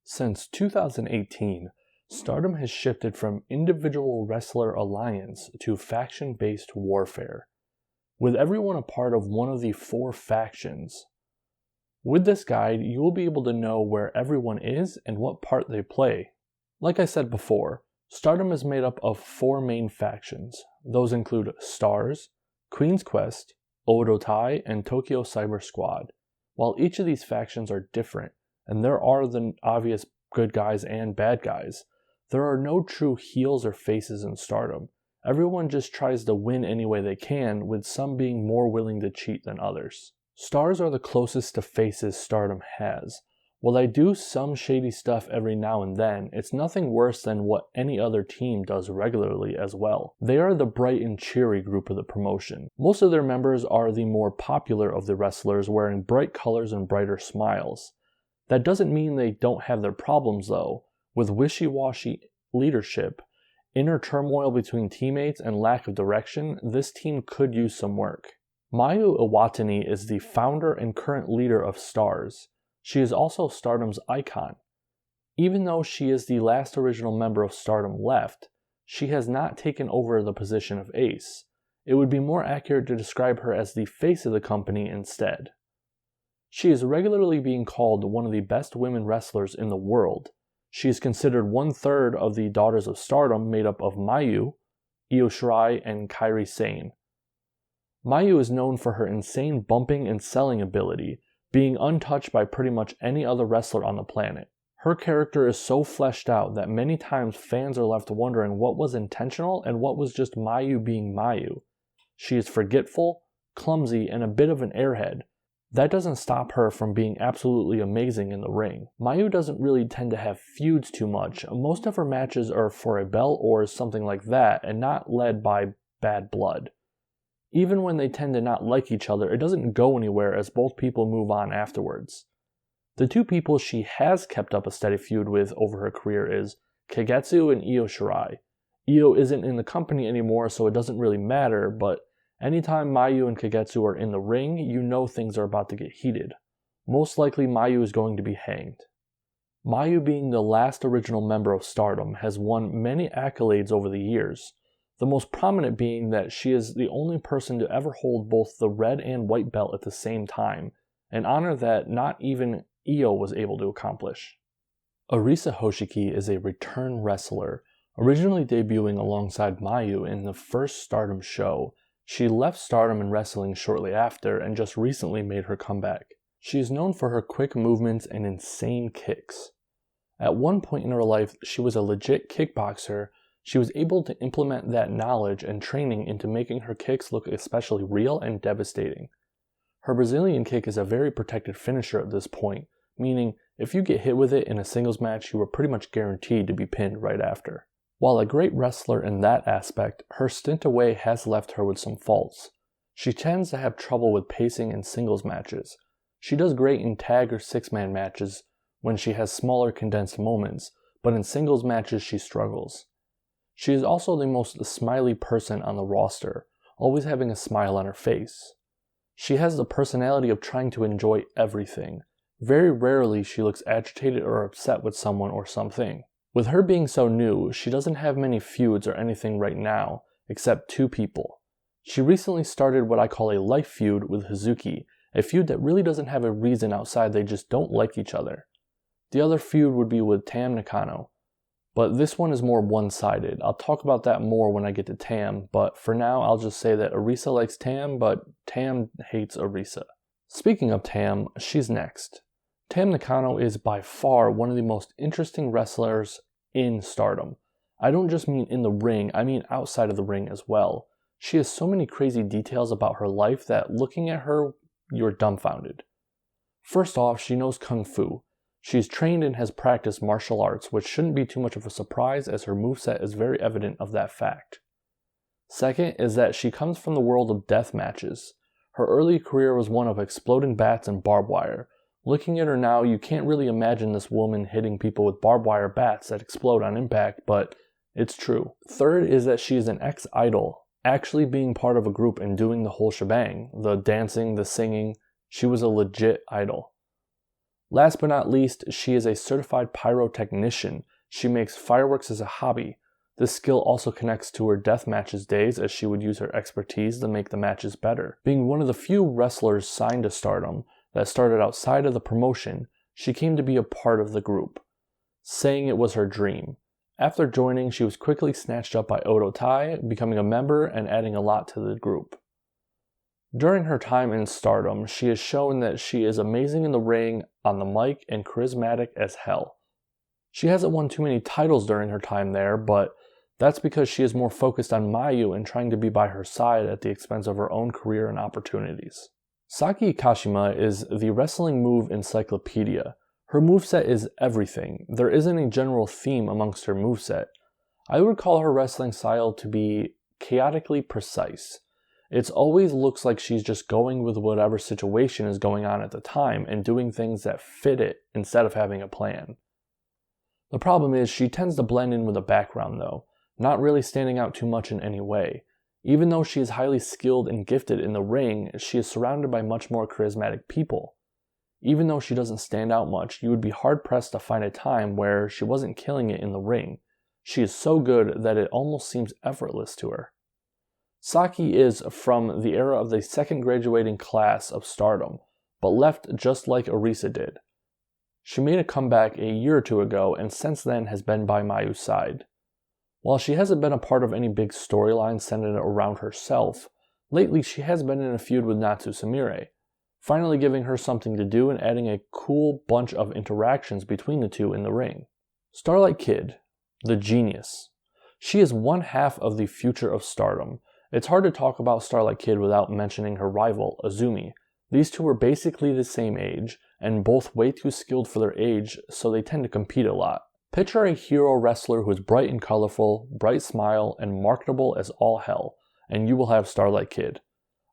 Since 2018, Stardom has shifted from individual wrestler alliance to faction-based warfare, with everyone a part of one of the 4 factions. With this guide, you will be able to know where everyone is and what part they play. Like I said before, Stardom is made up of 4 main factions. Those include Stars, Queen's Quest, Odo Tai, and Tokyo Cyber Squad. While each of these factions are different, and there are the obvious good guys and bad guys, there are no true heels or faces in Stardom. Everyone just tries to win any way they can, with some being more willing to cheat than others. Stars are the closest to faces Stardom has. While they do some shady stuff every now and then, it's nothing worse than what any other team does regularly as well. They are the bright and cheery group of the promotion. Most of their members are the more popular of the wrestlers, wearing bright colors and brighter smiles. That doesn't mean they don't have their problems though. With wishy-washy leadership, inner turmoil between teammates, and lack of direction, this team could use some work. Maia Ogawa is the founder and current leader of Stars. She is also Stardom's icon. Even though she is the last original member of Stardom left, she has not taken over the position of ace. It would be more accurate to describe her as the face of the company instead. She is regularly being called one of the best women wrestlers in the world. She is considered 1/3 of the Daughters of Stardom, made up of Mayu, Io Shirai, and Kairi Sane. Mayu is known for her insane bumping and selling ability, being untouched by pretty much any other wrestler on the planet. Her character is so fleshed out that many times fans are left wondering what was intentional and what was just Mayu being Mayu. She is forgetful, clumsy, and a bit of an airhead. That doesn't stop her from being absolutely amazing in the ring. Mayu doesn't really tend to have feuds too much. Most of her matches are for a belt or something like that, and not led by bad blood. Even when they tend to not like each other, it doesn't go anywhere as both people move on afterwards. The 2 people she has kept up a steady feud with over her career is Cadet Su and Io Shirai. Io isn't in the company anymore, so it doesn't really matter, but anytime Mayu and Cadet Su are in the ring, you know things are about to get heated. Most likely Mayu is going to be hanged. Mayu, being the last original member of Stardom, has won many accolades over the years. The most prominent being that she is the only person to ever hold both the red and white belt at the same time, an honor that not even Io was able to accomplish. Arisa Hoshiki is a return wrestler, originally debuting alongside Mayu in the first Stardom show. She left Stardom and wrestling shortly after and just recently made her comeback. She is known for her quick movements and insane kicks. At one point in her life, she was a legit kickboxer. She was able to implement that knowledge and training into making her kicks look especially real and devastating. Her Brazilian kick is a very protected finisher at this point, meaning if you get hit with it in a singles match, you are pretty much guaranteed to be pinned right after. While a great wrestler in that aspect, her stint away has left her with some faults. She tends to have trouble with pacing in singles matches. She does great in tag or 6-man matches when she has smaller condensed moments, but in singles matches she struggles. She is also the most smiley person on the roster, always having a smile on her face. She has the personality of trying to enjoy everything. Very rarely she looks agitated or upset with someone or something. With her being so new, she doesn't have many feuds or anything right now, except 2 people. She recently started what I call a life feud with Hazuki, a feud that really doesn't have a reason outside they just don't like each other. The other feud would be with Tam Nakano. But this one is more one-sided. I'll talk about that more when I get to Tam, but for now I'll just say that Arisa likes Tam, but Tam hates Arisa. Speaking of Tam, she's next. Tam Nakano is by far one of the most interesting wrestlers in Stardom. I don't just mean in the ring, I mean outside of the ring as well. She has so many crazy details about her life that looking at her, you're dumbfounded. First off, she knows Kung Fu. She's trained and has practiced martial arts, which shouldn't be too much of a surprise as her moveset is very evident of that fact. Second is that she comes from the world of death matches. Her early career was one of exploding bats and barbed wire. Looking at her now, you can't really imagine this woman hitting people with barbed wire bats that explode on impact, but it's true. Third is that she is an ex-idol, actually being part of a group and doing the whole shebang. The dancing, the singing, she was a legit idol. Last but not least, she is a certified pyrotechnician. She makes fireworks as a hobby. This skill also connects to her death matches days, as she would use her expertise to make the matches better. Being one of the few wrestlers signed to Stardom that started outside of the promotion, she came to be a part of the group, saying it was her dream. After joining, she was quickly snatched up by Odo Tai, becoming a member and adding a lot to the group. During her time in Stardom, she has shown that she is amazing in the ring, on the mic, and charismatic as hell. She hasn't won too many titles during her time there, but that's because she is more focused on Mayu and trying to be by her side at the expense of her own career and opportunities. Saki Kashima is the wrestling move encyclopedia. Her moveset is everything. There isn't a general theme amongst her moveset. I would call her wrestling style to be chaotically precise. It always looks like she's just going with whatever situation is going on at the time and doing things that fit it instead of having a plan. The problem is she tends to blend in with the background though, not really standing out too much in any way. Even though she is highly skilled and gifted in the ring, she is surrounded by much more charismatic people. Even though she doesn't stand out much, you would be hard-pressed to find a time where she wasn't killing it in the ring. She is so good that it almost seems effortless to her. Saki is from the era of the second graduating class of Stardom, but left just like Arisa did. She made a comeback a year or two ago and since then has been by Mayu's side. While she hasn't been a part of any big storyline centered around herself, lately she has been in a feud with Natsu Sameera, finally giving her something to do and adding a cool bunch of interactions between the two in the ring. Starlight Kid, the genius. She is one half of the future of Stardom. It's hard to talk about Starlight Kid without mentioning her rival, Azumi. These two are basically the same age, and both way too skilled for their age, so they tend to compete a lot. Picture a hero wrestler who is bright and colorful, bright smile, and marketable as all hell, and you will have Starlight Kid.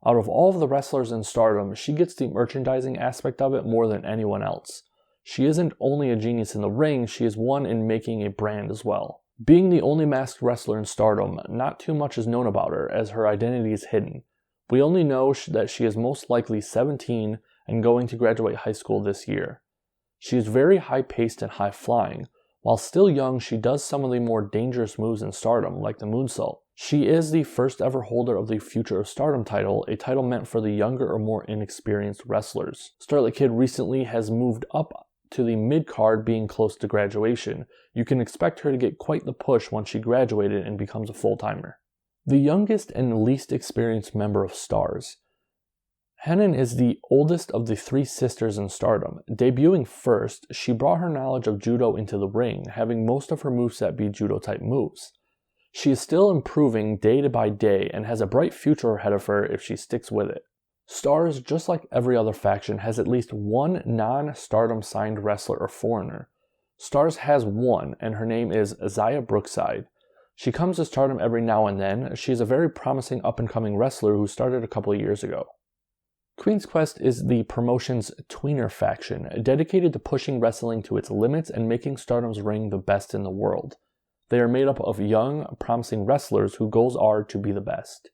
Out of all of the wrestlers in Stardom, she gets the merchandising aspect of it more than anyone else. She isn't only a genius in the ring, she is one in making a brand as well. Being the only masked wrestler in Stardom, not too much is known about her, as her identity is hidden. We only know that she is most likely 17 and going to graduate high school this year. She is very high-paced and high-flying. While still young, she does some of the more dangerous moves in Stardom, like the moonsault. She is the first ever holder of the Future of Stardom title, a title meant for the younger or more inexperienced wrestlers. Starlight Kid recently has moved up to the mid-card, being close to graduation. You can expect her to get quite the push once she graduated and becomes a full-timer. The youngest and least experienced member of Stars. Hein is the oldest of the three sisters in Stardom. Debuting first, she brought her knowledge of judo into the ring, having most of her moveset be judo-type moves. She is still improving day by day and has a bright future ahead of her if she sticks with it. Stars, just like every other faction, has at least one non-Stardom signed wrestler or foreigner. Stars has one, and her name is Zaya Brookside. She comes to Stardom every now and then. She is a very promising up-and-coming wrestler who started a couple of years ago. Queen's Quest is the promotion's tweener faction, dedicated to pushing wrestling to its limits and making Stardom's ring the best in the world. They are made up of young, promising wrestlers whose goals are to be the best.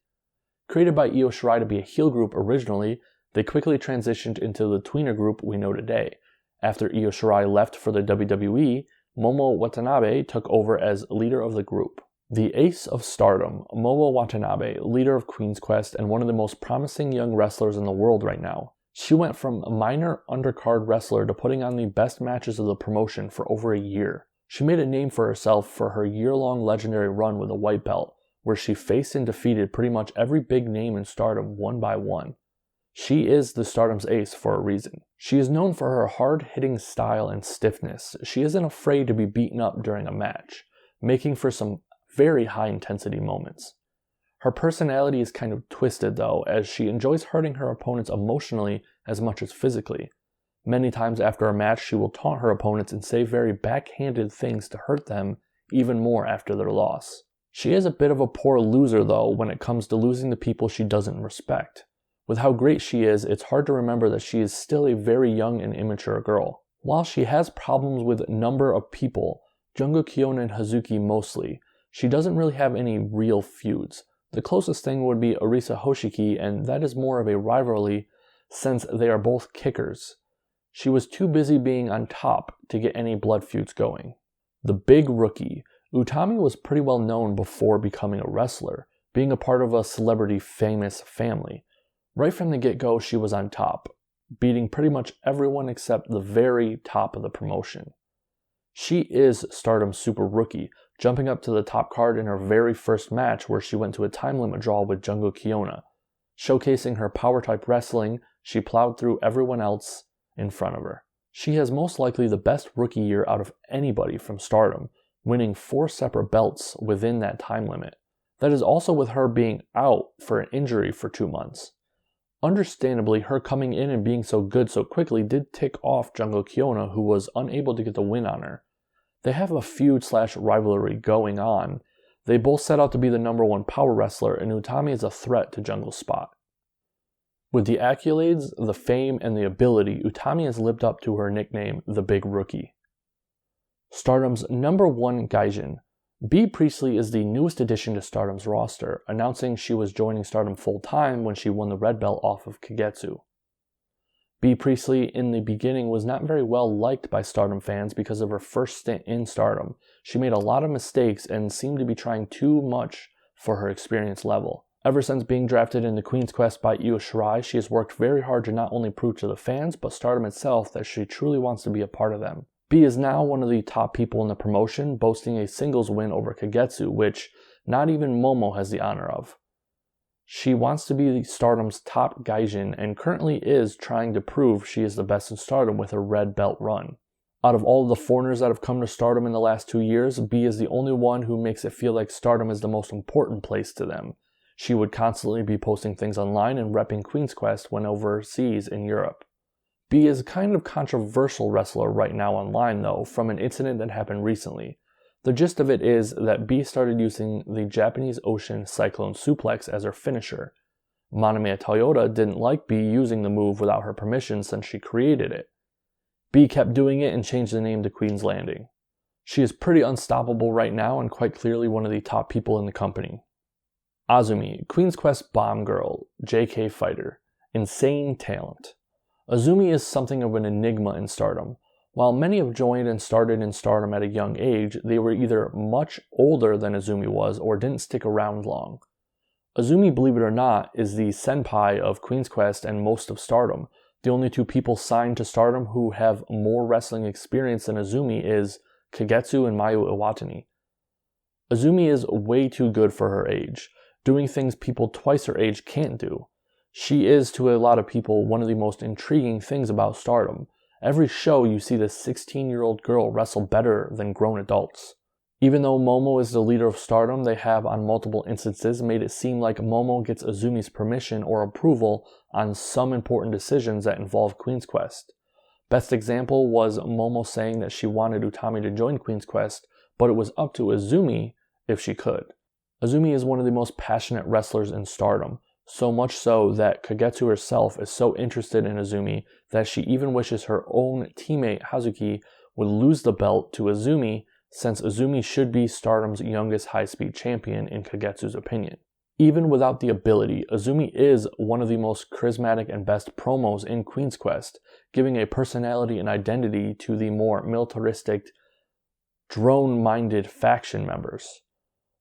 Created by Io Shirai to be a heel group originally, they quickly transitioned into the tweener group we know today. After Io Shirai left for the WWE, Momo Watanabe took over as leader of the group. The ace of Stardom, Momo Watanabe, leader of Queen's Quest and one of the most promising young wrestlers in the world right now. She went from a minor undercard wrestler to putting on the best matches of the promotion for over a year. She made a name for herself for her year-long legendary run with a white belt, where she faced and defeated pretty much every big name in Stardom one by one. She is the Stardom's ace for a reason. She is known for her hard-hitting style and stiffness. She isn't afraid to be beaten up during a match, making for some very high-intensity moments. Her personality is kind of twisted though, as she enjoys hurting her opponents emotionally as much as physically. Many times after a match, she will taunt her opponents and say very backhanded things to hurt them even more after their loss. She is a bit of a poor loser though when it comes to losing to people she doesn't respect. With how great she is, it's hard to remember that she is still a very young and immature girl. While she has problems with a number of people, Jungle Keyonna and Hazuki mostly, she doesn't really have any real feuds. The closest thing would be Arisa Hoshiki, and that is more of a rivalry since they are both kickers. She was too busy being on top to get any blood feuds going. The Big Rookie. Utami was pretty well known before becoming a wrestler, being a part of a celebrity famous family. Right from the get-go, she was on top, beating pretty much everyone except the very top of the promotion. She is Stardom's Super Rookie, jumping up to the top card in her very first match where she went to a time limit draw with Jungle Keyonna. Showcasing her power-type wrestling, she plowed through everyone else in front of her. She has most likely the best rookie year out of anybody from Stardom, winning 4 separate belts within that time limit. That is also with her being out for an injury for 2 months. Understandably, her coming in and being so good so quickly did tick off Jungle Keyonna, who was unable to get the win on her. They have a feud/rivalry going on. They both set out to be the #1 power wrestler, and Utami is a threat to Jungle's spot. With the accolades, the fame, and the ability, Utami has lived up to her nickname, the Big Rookie. Stardom's #1 Gaijin. Bea Priestley is the newest addition to Stardom's roster, announcing she was joining Stardom full-time when she won the red belt off of Cadet Su. Bea Priestley in the beginning was not very well liked by Stardom fans because of her first stint in Stardom. She made a lot of mistakes and seemed to be trying too much for her experience level. Ever since being drafted into Queen's Quest by Io Shirai, she has worked very hard to not only prove to the fans, but Stardom itself that she truly wants to be a part of them. Bea is now one of the top people in the promotion, boasting a singles win over Kagetsu, which not even Momo has the honor of. She wants to be Stardom's top Gaijin and currently is trying to prove she is the best in Stardom with her red belt run. Out of all of the foreigners that have come to Stardom in the last 2 years, Bea is the only one who makes it feel like Stardom is the most important place to them. She would constantly be posting things online and repping Queen's Quest when overseas in Europe. Bea is a kind of controversial wrestler right now online though, from an incident that happened recently. The gist of it is that Bea started using the Japanese Ocean Cyclone Suplex as her finisher. Manami Toyota didn't like Bea using the move without her permission since she created it. Bea kept doing it and changed the name to Queen's Landing. She is pretty unstoppable right now and quite clearly one of the top people in the company. Azumi, Queen's Quest bomb girl, JK fighter, insane talent. Azumi is something of an enigma in Stardom. While many have joined and started in Stardom at a young age, they were either much older than Azumi was or didn't stick around long. Azumi, believe it or not, is the senpai of Queen's Quest and most of Stardom. The only 2 people signed to Stardom who have more wrestling experience than Azumi is Kagetsu and Maia Ogawa. Azumi is way too good for her age, doing things people twice her age can't do. She is, to a lot of people, one of the most intriguing things about Stardom. Every show you see this 16-year-old girl wrestle better than grown adults. Even though Momo is the leader of Stardom, they have on multiple instances made it seem like Momo gets Azumi's permission or approval on some important decisions that involve Queen's Quest. Best example was Momo saying that she wanted Utami to join Queen's Quest, but it was up to Azumi if she could. Azumi is one of the most passionate wrestlers in Stardom. So much so that Kagetsu herself is so interested in Azumi that she even wishes her own teammate Hazuki would lose the belt to Azumi, since Azumi should be Stardom's youngest high-speed champion in Kagetsu's opinion. Even without the ability, Azumi is one of the most charismatic and best promos in Queen's Quest, giving a personality and identity to the more militaristic, drone-minded faction members.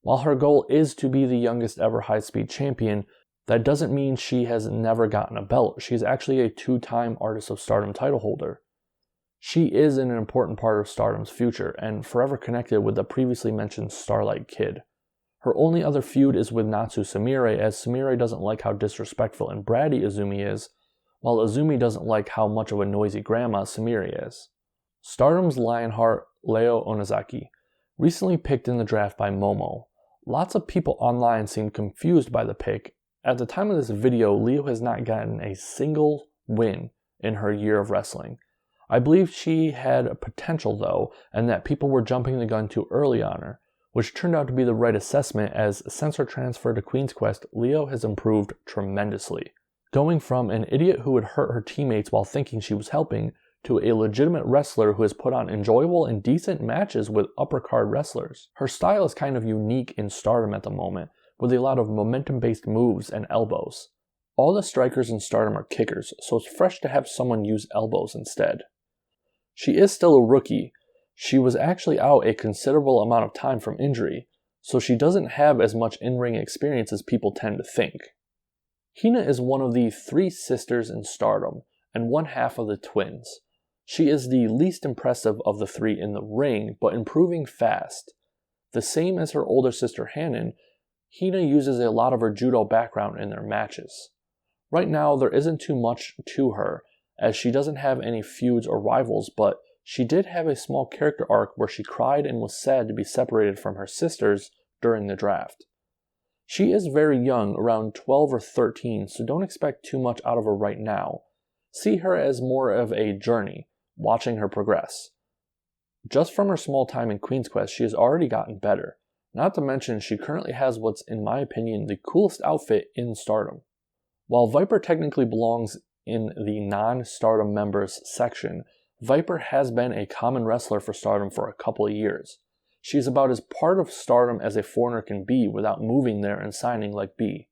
While her goal is to be the youngest ever high-speed champion, that doesn't mean she has never gotten a belt. She's actually a 2-time Artist of Stardom title holder. She is an important part of Stardom's future and forever connected with the previously mentioned Starlight Kid. Her only other feud is with Natsu Sameera, as Sameera doesn't like how disrespectful and bratty Azumi is, while Azumi doesn't like how much of a noisy grandma Sameera is. Stardom's Lionheart, Leo Onozaki, recently picked in the draft by Momo. Lots of people online seem confused by the pick. At the time of this video, Leo has not gotten a single win in her year of wrestling. I believe she had potential though, and that people were jumping the gun too early on her, which turned out to be the right assessment, as since her transfer to Queen's Quest, Leo has improved tremendously. Going from an idiot who would hurt her teammates while thinking she was helping, to a legitimate wrestler who has put on enjoyable and decent matches with upper card wrestlers. Her style is kind of unique in Stardom at the moment, with a lot of momentum-based moves and elbows. All the strikers in Stardom are kickers, so it's fresh to have someone use elbows instead. She is still a rookie. She was actually out a considerable amount of time from injury, so she doesn't have as much in-ring experience as people tend to think. Hina is one of the 3 sisters in Stardom, and one half of the twins. She is the least impressive of the 3 in the ring, but improving fast. The same as her older sister Hanan, Hina uses a lot of her judo background in their matches. Right now, there isn't too much to her, as she doesn't have any feuds or rivals, but she did have a small character arc where she cried and was sad to be separated from her sisters during the draft. She is very young, around 12 or 13, so don't expect too much out of her right now. See her as more of a journey, watching her progress. Just from her small time in Queen's Quest, she has already gotten better. Not to mention, she currently has what's, in my opinion, the coolest outfit in Stardom. While Viper technically belongs in the non-Stardom members section, Viper has been a common wrestler for Stardom for a couple of years. She is about as part of Stardom as a foreigner can be without moving there and signing like Bea.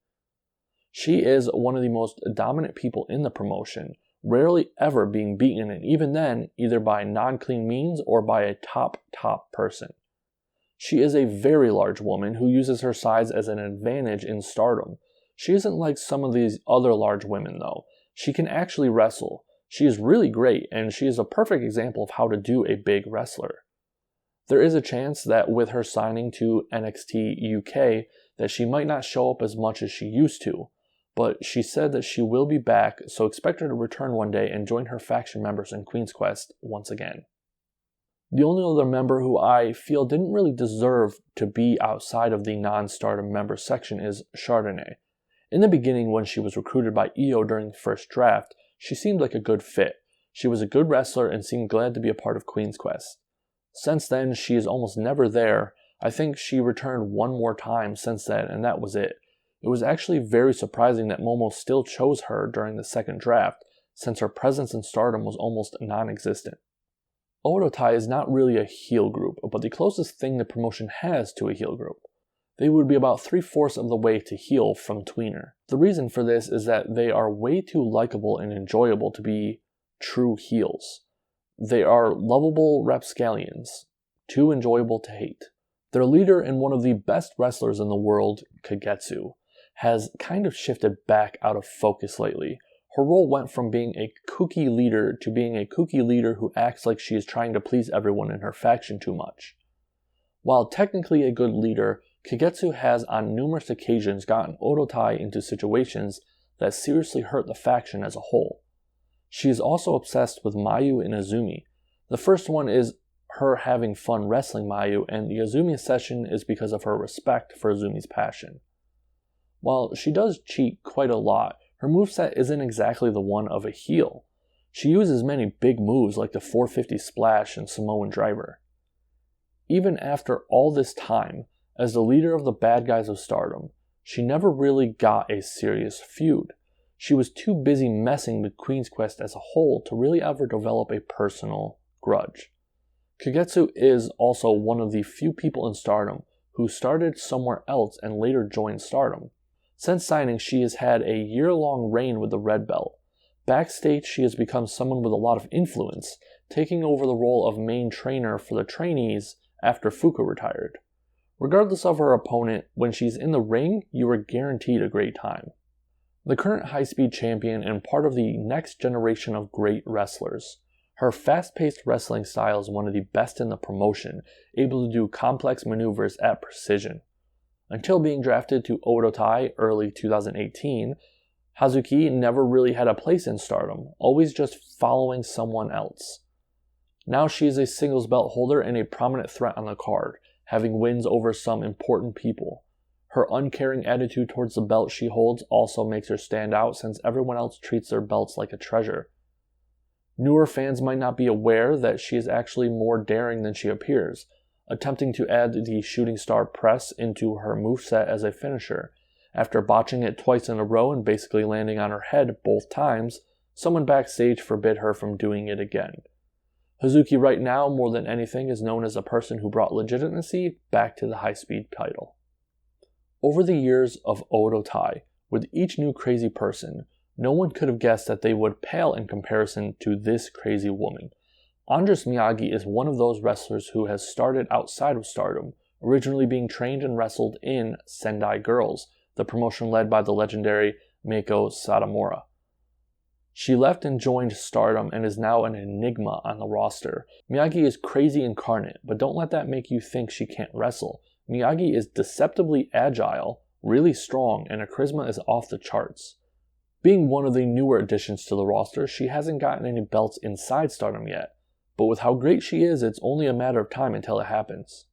She is one of the most dominant people in the promotion, rarely ever being beaten, and even then, either by non-clean means or by a top person. She is a very large woman who uses her size as an advantage in Stardom. She isn't like some of these other large women though. She can actually wrestle. She is really great, and she is a perfect example of how to do a big wrestler. There is a chance that with her signing to NXT UK that she might not show up as much as she used to, but she said that she will be back, so expect her to return one day and join her faction members in Queen's Quest once again. The only other member who I feel didn't really deserve to be outside of the non-Stardom member section is Chardonnay. In the beginning, when she was recruited by EO during the first draft, she seemed like a good fit. She was a good wrestler and seemed glad to be a part of Queen's Quest. Since then, she is almost never there. I think she returned one more time since then, and that was it. It was actually very surprising that Momo still chose her during the second draft, since her presence in Stardom was almost non-existent. Odotai is not really a heel group, but the closest thing the promotion has to a heel group. They would be about 3/4 of the way to heel from tweener. The reason for this is that they are way too likable and enjoyable to be true heels. They are lovable rapscallions, too enjoyable to hate. Their leader and one of the best wrestlers in the world, Cadet Su, has kind of shifted back out of focus lately. Her role went from being a kooky leader to being a kooky leader who acts like she is trying to please everyone in her faction too much. While technically a good leader, Kagetsu has on numerous occasions gotten Odotai into situations that seriously hurt the faction as a whole. She is also obsessed with Mayu and Azumi. The first one is her having fun wrestling Mayu, and the Azumi session is because of her respect for Azumi's passion. While she does cheat quite a lot, her moveset isn't exactly the one of a heel. She uses many big moves like the 450 splash and Samoan driver. Even after all this time, as the leader of the bad guys of Stardom, she never really got a serious feud. She was too busy messing with Queen's Quest as a whole to really ever develop a personal grudge. Kagetsu is also one of the few people in Stardom who started somewhere else and later joined Stardom. Since signing, she has had a year-long reign with the red belt. Backstage, she has become someone with a lot of influence, taking over the role of main trainer for the trainees after Fuka retired. Regardless of her opponent, when she's in the ring, you are guaranteed a great time. The current high-speed champion and part of the next generation of great wrestlers. Her fast-paced wrestling style is one of the best in the promotion, able to do complex maneuvers at precision. Until being drafted to Odotai early 2018, Hazuki never really had a place in Stardom, always just following someone else. Now she is a singles belt holder and a prominent threat on the card, having wins over some important people. Her uncaring attitude towards the belt she holds also makes her stand out since everyone else treats their belts like a treasure. Newer fans might not be aware that she is actually more daring than she appears, attempting to add the shooting star press into her moveset as a finisher. After botching it twice in a row and basically landing on her head both times, someone backstage forbid her from doing it again. Hazuki right now, more than anything, is known as a person who brought legitimacy back to the high-speed title. Over the years of Odotai, With each new crazy person, no one could have guessed that they would pale in comparison to this crazy woman. Andres Miyagi is one of those wrestlers who has started outside of Stardom, originally being trained and wrestled in Sendai Girls, the promotion led by the legendary Meiko Satomura. She left and joined Stardom and is now an enigma on the roster. Miyagi is crazy incarnate, but don't let that make you think she can't wrestle. Miyagi is deceptively agile, really strong, and her charisma is off the charts. Being one of the newer additions to the roster, she hasn't gotten any belts inside Stardom yet, but with how great she is, it's only a matter of time until it happens.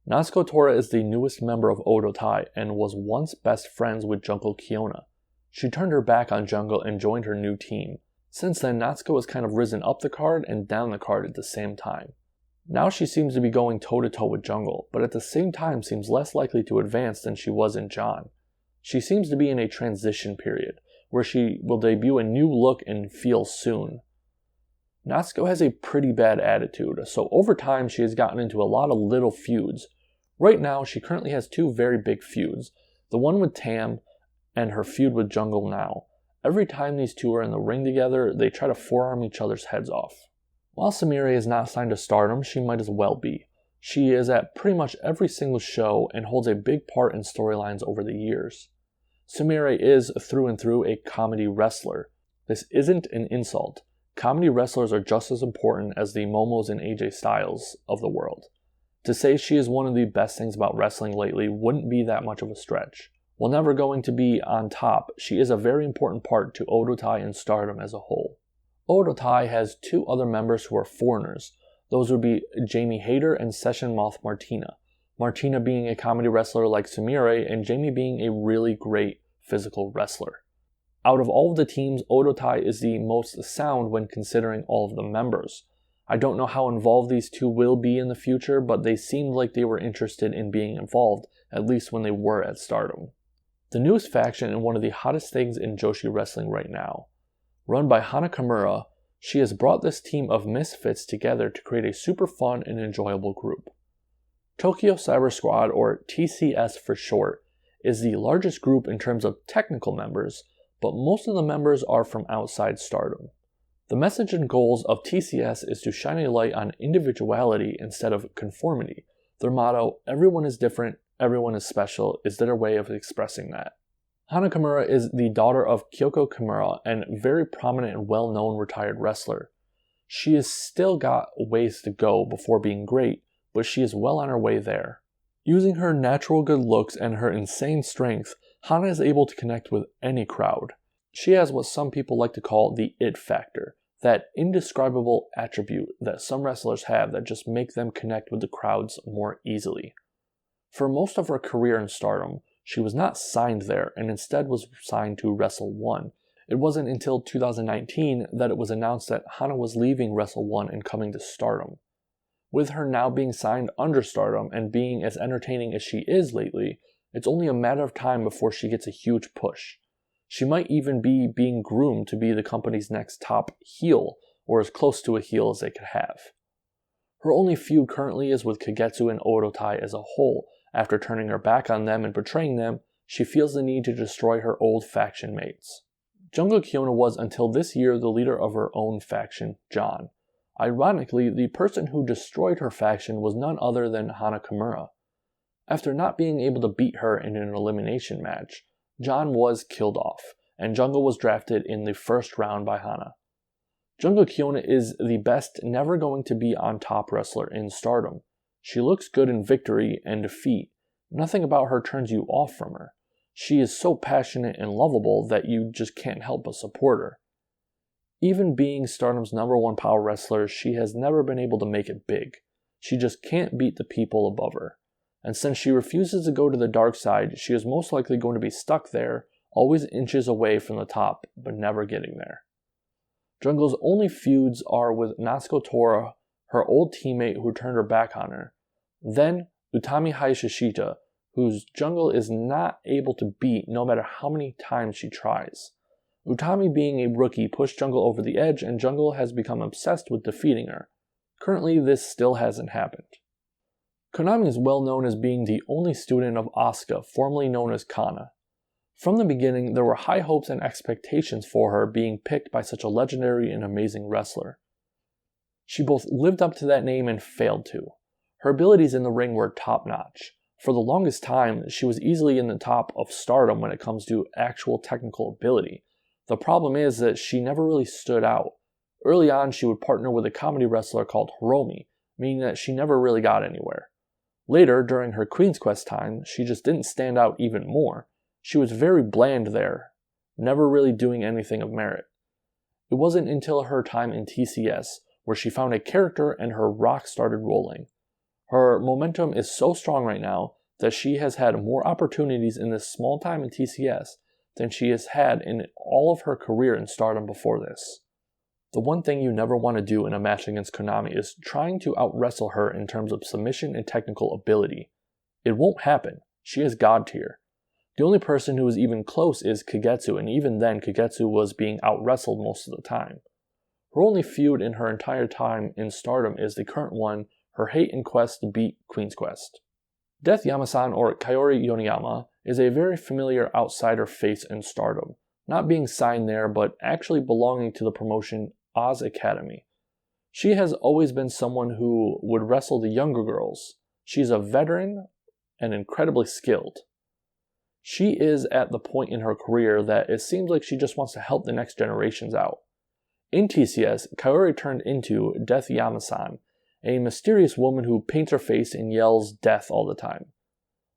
Nasco Tora is the newest member of Odo Tai and was once best friends with Jungle Keyonna. She turned her back on Jungle and joined her new team. Since then, Natsuko has kind of risen up the card and down the card at the same time. Now she seems to be going toe-to-toe with Jungle, but at the same time seems less likely to advance than she was in John. She seems to be in a transition period, where she will debut a new look and feel soon. Natsuko has a pretty bad attitude, so over time she has gotten into a lot of little feuds. Right now, she currently has two very big feuds, the one with Tam and her feud with Jungle now. Every time these two are in the ring together, they try to forearm each other's heads off. While Sameera is not signed to Stardom, she might as well be. She is at pretty much every single show and holds a big part in storylines over the years. Sameera is, through and through, a comedy wrestler. This isn't an insult. Comedy wrestlers are just as important as the Momos and AJ Styles of the world. To say she is one of the best things about wrestling lately wouldn't be that much of a stretch. While never going to be on top, she is a very important part to Odo Tai and Stardom as a whole. Odo Tai has two other members who are foreigners. Those would be Jamie Hayter and Session Moth Martina. Martina being a comedy wrestler like Sameera, and Jamie being a really great physical wrestler. Out of all of the teams, Odo Tai is the most sound when considering all of the members. I don't know how involved these two will be in the future, but they seemed like they were interested in being involved, at least when they were at Stardom. The newest faction and one of the hottest things in Joshi wrestling right now. Run by Hana Camera, she has brought this team of misfits together to create a super fun and enjoyable group. Tokyo Cyber Squad, or TCS for short, is the largest group in terms of technical members, but most of the members are from outside Stardom. The message and goals of TCS is to shine a light on individuality instead of conformity. Their motto, "Everyone is different, everyone is special," is their way of expressing that. Hana Camera is the daughter of Kyoko Kimura and very prominent and well-known retired wrestler. She has still got ways to go before being great, but she is well on her way there. Using her natural good looks and her insane strength, Hana is able to connect with any crowd. She has what some people like to call the it factor, that indescribable attribute that some wrestlers have that just make them connect with the crowds more easily. For most of her career in Stardom, she was not signed there and instead was signed to Wrestle 1. It wasn't until 2019 that it was announced that Hana was leaving Wrestle 1 and coming to Stardom. With her now being signed under Stardom and being as entertaining as she is lately, it's only a matter of time before she gets a huge push. She might even be being groomed to be the company's next top heel, or as close to a heel as they could have. Her only feud currently is with Kagetsu and Odo Tai as a whole. After turning her back on them and betraying them, she feels the need to destroy her old faction mates. Jungle Keyonna was until this year the leader of her own faction, John. Ironically, the person who destroyed her faction was none other than Hana Camera. After not being able to beat her in an elimination match, John was killed off, and Jungle was drafted in the first round by Hana. Jungle Keyonna is the best never going to be on top wrestler in Stardom. She looks good in victory and defeat. Nothing about her turns you off from her. She is so passionate and lovable that you just can't help but support her. Even being Stardom's #1 power wrestler, she has never been able to make it big. She just can't beat the people above her. And since she refuses to go to the dark side, she is most likely going to be stuck there, always inches away from the top, but never getting there. Jungle's only feuds are with Nasco Tora, her old teammate who turned her back on her, then Utami Hayashishita, whose Jungle is not able to beat no matter how many times she tries. Utami, being a rookie, pushed Jungle over the edge, and Jungle has become obsessed with defeating her. Currently, this still hasn't happened. Konami is well known as being the only student of Asuka, formerly known as Kana. From the beginning, there were high hopes and expectations for her being picked by such a legendary and amazing wrestler. She both lived up to that name and failed to. Her abilities in the ring were top-notch. For the longest time, she was easily in the top of Stardom when it comes to actual technical ability. The problem is that she never really stood out. Early on, she would partner with a comedy wrestler called Hiromi, meaning that she never really got anywhere. Later, during her Queen's Quest time, she just didn't stand out even more. She was very bland there, never really doing anything of merit. It wasn't until her time in TCS where she found a character and her rock started rolling. Her momentum is so strong right now that she has had more opportunities in this small time in TCS than she has had in all of her career in Stardom before this. The one thing you never want to do in a match against Konami is trying to out-wrestle her in terms of submission and technical ability. It won't happen. She is God tier. The only person who is even close is Kagetsu, and even then Kagetsu was being out-wrestled most of the time. Her only feud in her entire time in Stardom is the current one, her hate and quest to beat Queen's Quest. Death Yama-san, or Kaori Yoneyama, is a very familiar outsider face in Stardom, not being signed there but actually belonging to the promotion Oz Academy. She has always been someone who would wrestle the younger girls. She's a veteran and incredibly skilled. She is at the point in her career that it seems like she just wants to help the next generations out. In TCS, Kaori turned into Death Yama-san, a mysterious woman who paints her face and yells death all the time.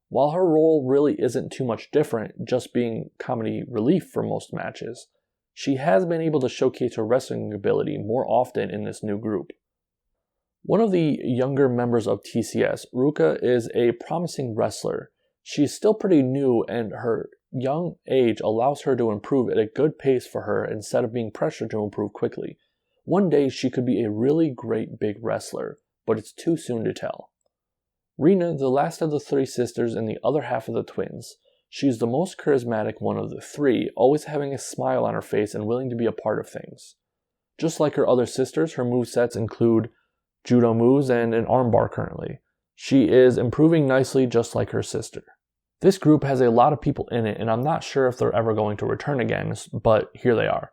While her role really isn't too much different, just being comedy relief for most matches, she has been able to showcase her wrestling ability more often in this new group. One of the younger members of TCS, Luca, is a promising wrestler. She's still pretty new and her young age allows her to improve at a good pace for her instead of being pressured to improve quickly. One day she could be a really great big wrestler, but it's too soon to tell. Rina, the last of the three sisters and the other half of the twins, she's the most charismatic one of the three, always having a smile on her face and willing to be a part of things. Just like her other sisters, her movesets include judo moves and an armbar currently. She is improving nicely just like her sister. This group has a lot of people in it and I'm not sure if they're ever going to return again, but here they are.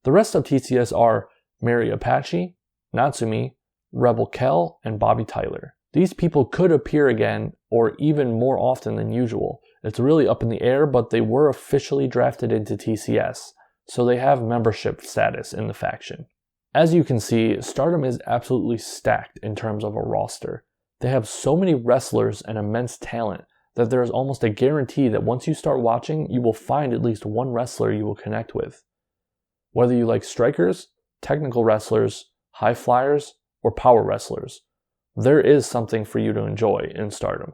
The rest of TCS are Mary Apache, Natsumi, Rebel Kell, and Bobby Tyler. These people could appear again or even more often than usual. It's really up in the air, but they were officially drafted into TCS, so they have membership status in the faction. As you can see, Stardom is absolutely stacked in terms of a roster. They have so many wrestlers and immense talent that there is almost a guarantee that once you start watching, you will find at least one wrestler you will connect with. Whether you like strikers, technical wrestlers, high flyers, or power wrestlers, there is something for you to enjoy in Stardom.